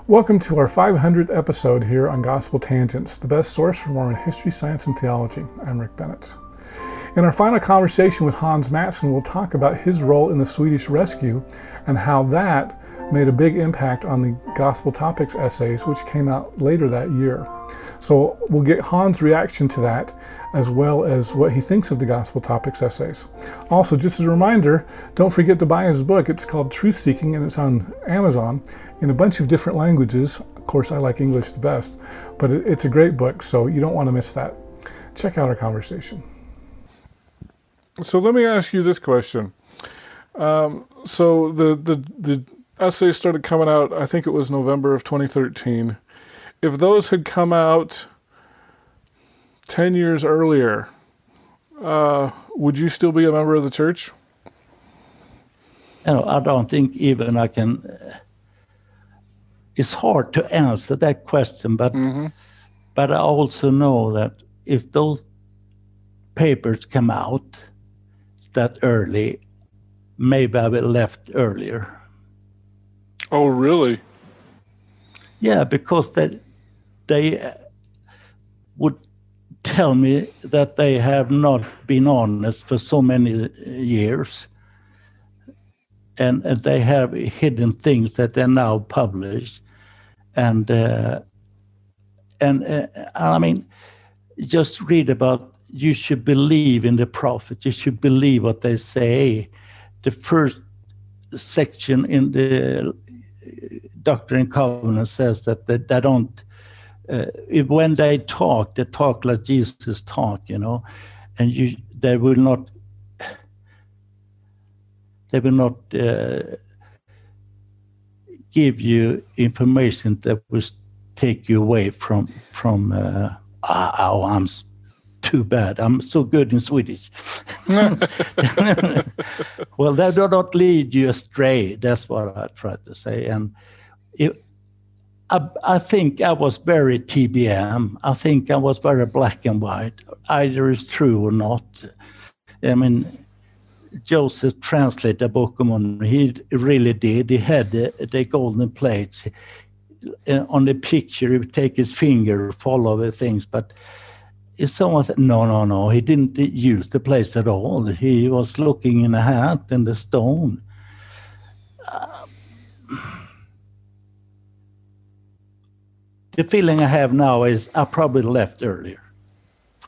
Welcome to our 500th episode here on Gospel Tangents, the best source for Mormon history, science, and theology. I'm Rick Bennett. In our final conversation with Hans Mattsson, we'll talk about his role in the Swedish Rescue and how that made a big impact on the Gospel Topics essays, which came out later that year. So we'll get Hans' reaction to that, as well as what he thinks of the Gospel Topics essays. Also, just as a reminder, don't forget to buy his book. It's called Truth Seeking, and it's on Amazon in a bunch of different languages. Of course, I like English the best, but it's a great book, so you don't want to miss that. Check out our conversation. So let me ask you this question. So the essays started coming out, I think it was November of 2013. If those had come out 10 years earlier, would you still be a member of the church? No, I don't think even I can. It's hard to answer that question, but I also know that if those papers come out that early, maybe I would have left earlier. Oh, really? Yeah, because they would tell me that they have not been honest for so many years, and they have hidden things that they now publish, and I mean, just read about. You should believe in the prophet. You should believe what they say. The first section in the Doctrine and Covenants says that they don't. When they talk like Jesus talked, and they will not give you information that will take you away from I'm too bad. I'm so good in Swedish. Well, they do not lead you astray. That's what I tried to say. And I think I was very TBM. I think I was very black and white. Either it's true or not. I mean, Joseph translated the Book of Mormon. He really did. He had the golden plates. On the picture, he would take his finger, follow the things. But if someone said, no, he didn't use the plates at all. He was looking in the hat and the stone. The feeling I have now is I probably left earlier.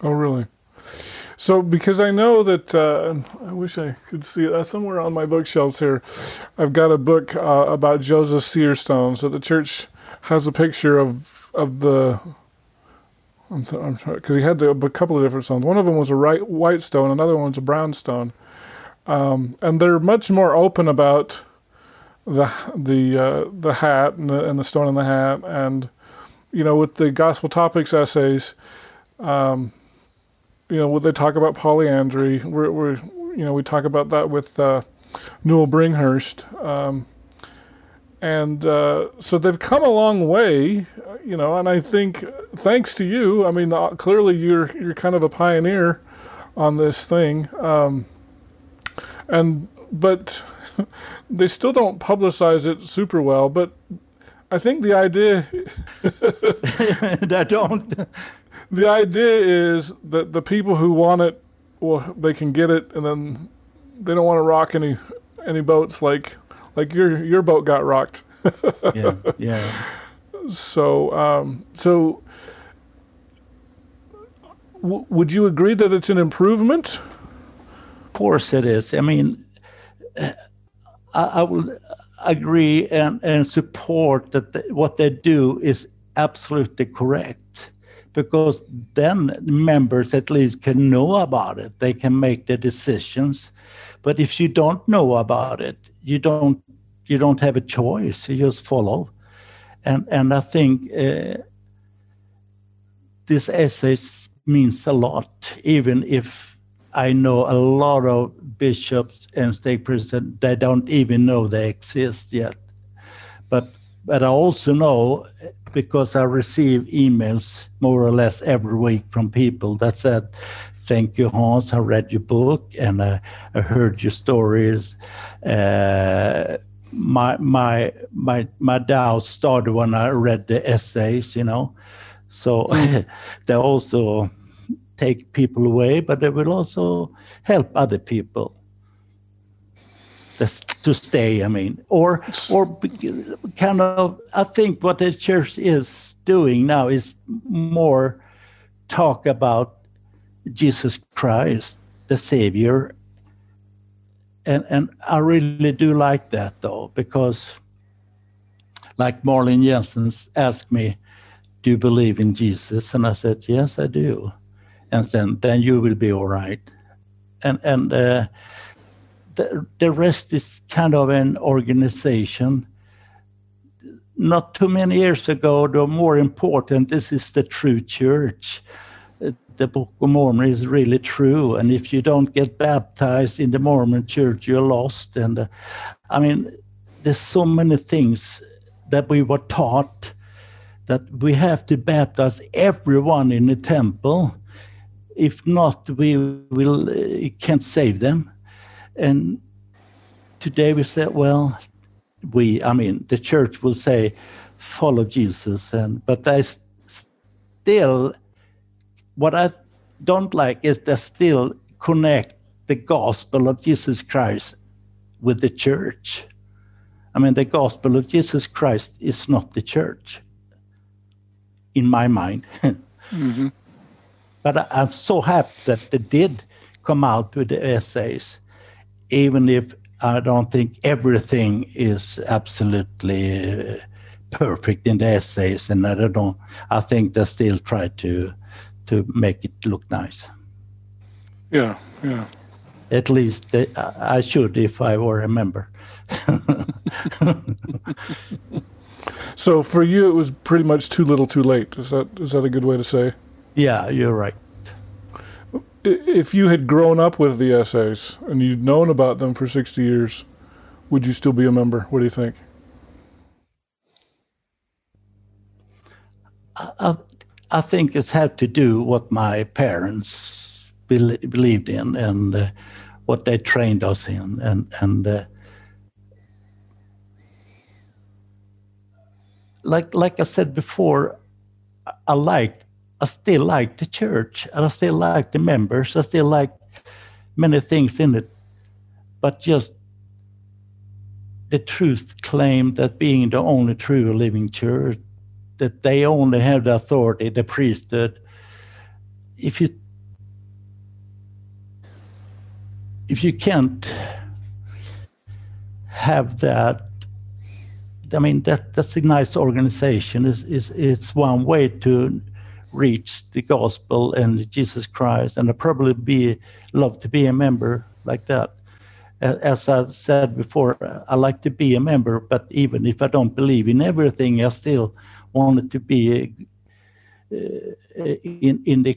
Oh, really? So, because I know that, I wish I could see it somewhere on my bookshelves here. I've got a book about Joseph Seer Stone. So the church has a picture of the. I'm sorry, because he had a couple of different stones. One of them was a white stone, another one was a brown stone, and they're much more open about the hat and the stone in the hat, and with the Gospel Topics essays, when they talk about polyandry, we talk about that with Newell Bringhurst, and so they've come a long way, and I think thanks to you, I mean, clearly you're kind of a pioneer on this thing, but they still don't publicize it super well, but I think the idea they don't. The idea is that the people who want it, well, they can get it, and then they don't want to rock any boats like your boat got rocked. Yeah. So would you agree that it's an improvement? Of course it is. I mean, I will agree and support that what they do is absolutely correct, because then members at least can know about it. They can make their decisions. But if you don't know about it, you don't have a choice. You just follow. And I think this essay means a lot, even if I know a lot of bishops and stake presidents, they don't even know they exist yet. But I also know, because I receive emails more or less every week from people that said, "Thank you, Hans, I read your book and I heard your stories. my doubt started when I read the essays, So they also take people away, but they will also help other people to stay. Or kind of. I think what the church is doing now is more talk about Jesus Christ, the Savior. And I really do like that, though, because like Marlene Jensen asked me, do you believe in Jesus? And I said, yes, I do. And then you will be all right. And the rest is kind of an organization. Not too many years ago, the more important, this is the true church. The Book of Mormon is really true. And if you don't get baptized in the Mormon church, you're lost. And there's so many things that we were taught that we have to baptize everyone in the temple. If not, we can't save them. And today we say, well, the church will say, follow Jesus. But I still, what I don't like is they still connect the gospel of Jesus Christ with the church. The gospel of Jesus Christ is not the church, in my mind. Mm-hmm. But I'm so happy that they did come out with the essays, even if I don't think everything is absolutely perfect in the essays, and I think they still try to make it look nice. Yeah. At least I should, if I were a member. So for you, it was pretty much too little, too late. Is that a good way to say? Yeah, you're right. If you had grown up with the essays and you'd known about them for 60 years, would you still be a member? What do you think? I think it's had to do what my parents believed in and what they trained us in, and like I said before, I still like the church, and I still like the members. I still like many things in it, but just the truth claim that being the only true living church, that they only have the authority, the priesthood. If you can't have that, that's a nice organization. It's one way to reach the gospel and Jesus Christ, and I'd probably love to be a member like that. As I've said before, I like to be a member, but even if I don't believe in everything, I still wanted to be in the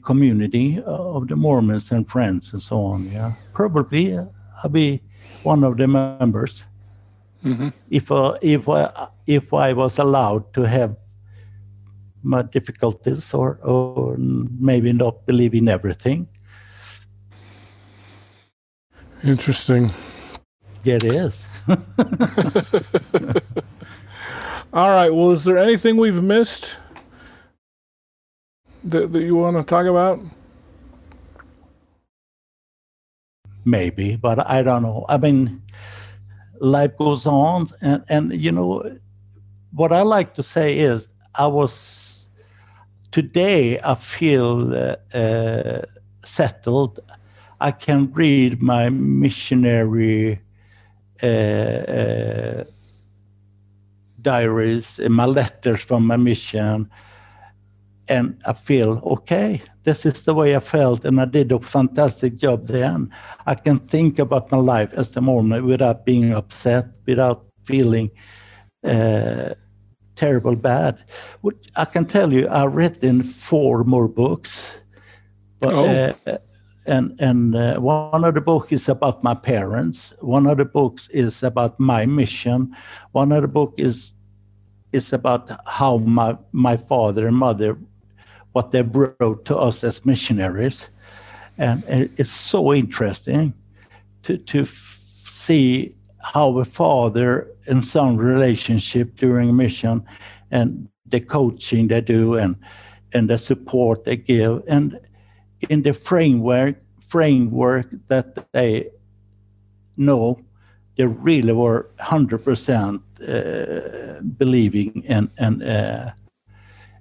community of the Mormons and friends and so on. Yeah, probably I'll be one of the members. Mm-hmm. If I was allowed to have my difficulties or maybe not believe in everything. Interesting. Yeah, it is. All right. Well, is there anything we've missed that you want to talk about? Maybe, but I don't know. Life goes on, and what I like to say is today I feel settled. I can read my missionary diaries, my letters from my mission, and I feel, okay, this is the way I felt, and I did a fantastic job then. I can think about my life as a Mormon without being upset, without feeling terrible bad. I can tell you, I've written 4 more books, but, and one of the books is about my parents. One of the books is about my mission. One of the book is about how my father and mother, what they wrote to us as missionaries. And it's so interesting to see how a father and son relationship during a mission, and the coaching they do, and the support they give, and in the framework that they know, they really were 100% believing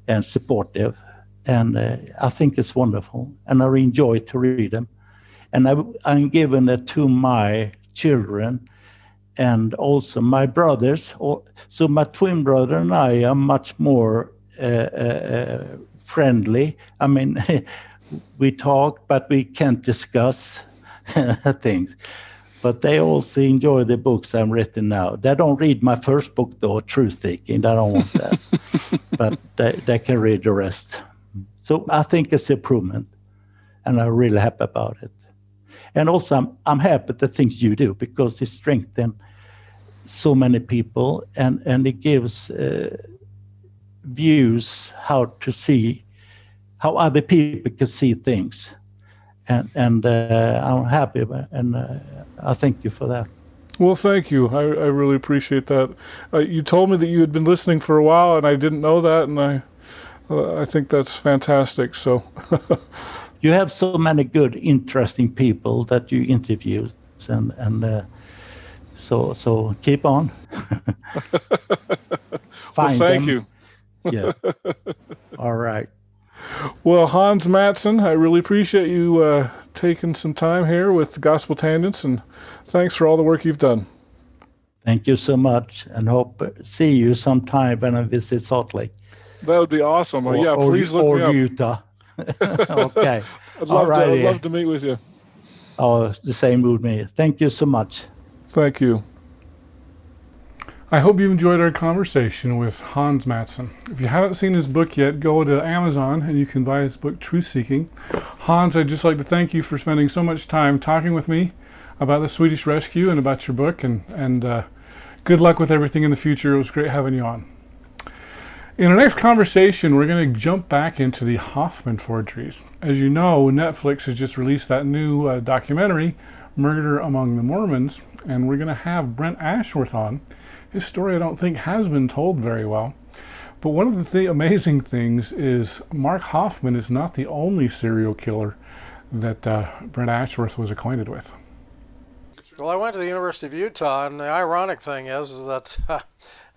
and supportive. And I think it's wonderful, and I enjoy to read them. And I'm giving it to my children and also my brothers. So my twin brother and I are much more friendly. I mean, we talk, but we can't discuss things. But they also enjoy the books I'm written now. They don't read my first book, though, Truth Seeking. They don't want that. But they can read the rest. So I think it's improvement, and I'm really happy about it. And also, I'm happy at the things you do, because it strengthens so many people, and it gives views how other people can see things. And I'm happy, and I thank you for that. Well, thank you. I really appreciate that. You told me that you had been listening for a while, and I didn't know that, and I think that's fantastic. So you have so many good, interesting people that you interview, and so keep on. Well, thank you. Yeah. All right. Well, Hans Mattsson, I really appreciate you taking some time here with Gospel Tangents, and thanks for all the work you've done. Thank you so much, and hope see you sometime when I visit Salt Lake. That would be awesome. Please look me up. Or Utah. Okay. I'd love to meet with you. Oh, the same with me. Thank you so much. Thank you. I hope you enjoyed our conversation with Hans Mattsson. If you haven't seen his book yet, go to Amazon and you can buy his book, Truth Seeking. Hans, I'd just like to thank you for spending so much time talking with me about the Swedish Rescue and about your book, and good luck with everything in the future. It was great having you on. In our next conversation, we're going to jump back into the Hoffman forgeries. As you know, Netflix has just released that new documentary, Murder Among the Mormons, and we're going to have Brent Ashworth on. His story, I don't think, has been told very well. But one of the amazing things is Mark Hoffman is not the only serial killer that Brent Ashworth was acquainted with. Well, I went to the University of Utah, and the ironic thing is that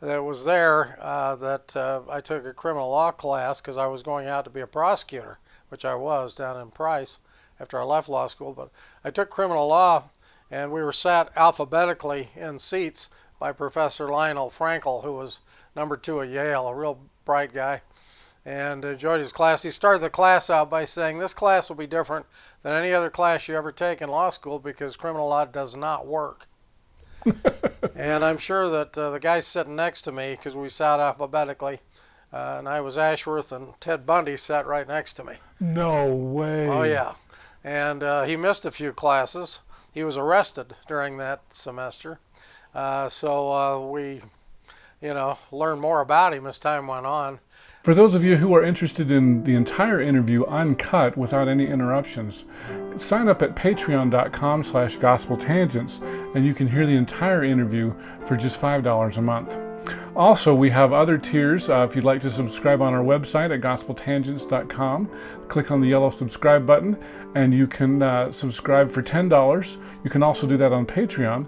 that was there that I took a criminal law class because I was going out to be a prosecutor, which I was down in Price after I left law school. But I took criminal law, and we were sat alphabetically in seats by Professor Lionel Frankel, who was number 2 at Yale, a real bright guy, and enjoyed his class. He started the class out by saying, this class will be different than any other class you ever take in law school because criminal law does not work. And I'm sure that the guy sitting next to me, because we sat alphabetically, and I was Ashworth, and Ted Bundy sat right next to me. No way. Oh, yeah. And he missed a few classes. He was arrested during that semester. So we, learned more about him as time went on. For those of you who are interested in the entire interview uncut without any interruptions, sign up at patreon.com/gospeltangents and you can hear the entire interview for just $5 a month. Also, we have other tiers. If you'd like to subscribe on our website at gospeltangents.com, click on the yellow subscribe button and you can subscribe for $10. You can also do that on Patreon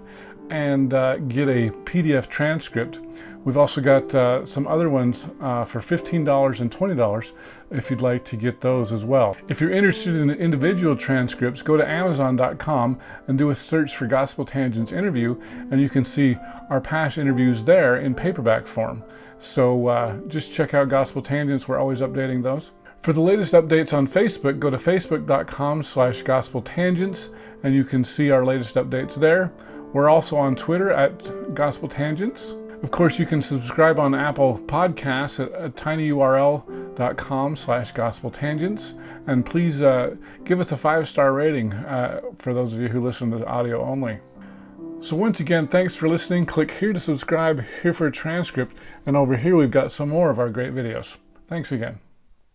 and get a PDF transcript. We've also got some other ones for $15 and $20 if you'd like to get those as well. If you're interested in individual transcripts, go to Amazon.com and do a search for Gospel Tangents interview, and you can see our past interviews there in paperback form. So just check out Gospel Tangents. We're always updating those. For the latest updates on Facebook, go to facebook.com/gospeltangents, and you can see our latest updates there. We're also on Twitter at Gospel Tangents. Of course, you can subscribe on Apple Podcasts at tinyurl.com/gospeltangents. And please give us a 5-star rating for those of you who listen to audio only. So once again, thanks for listening. Click here to subscribe, here for a transcript, and over here we've got some more of our great videos. Thanks again.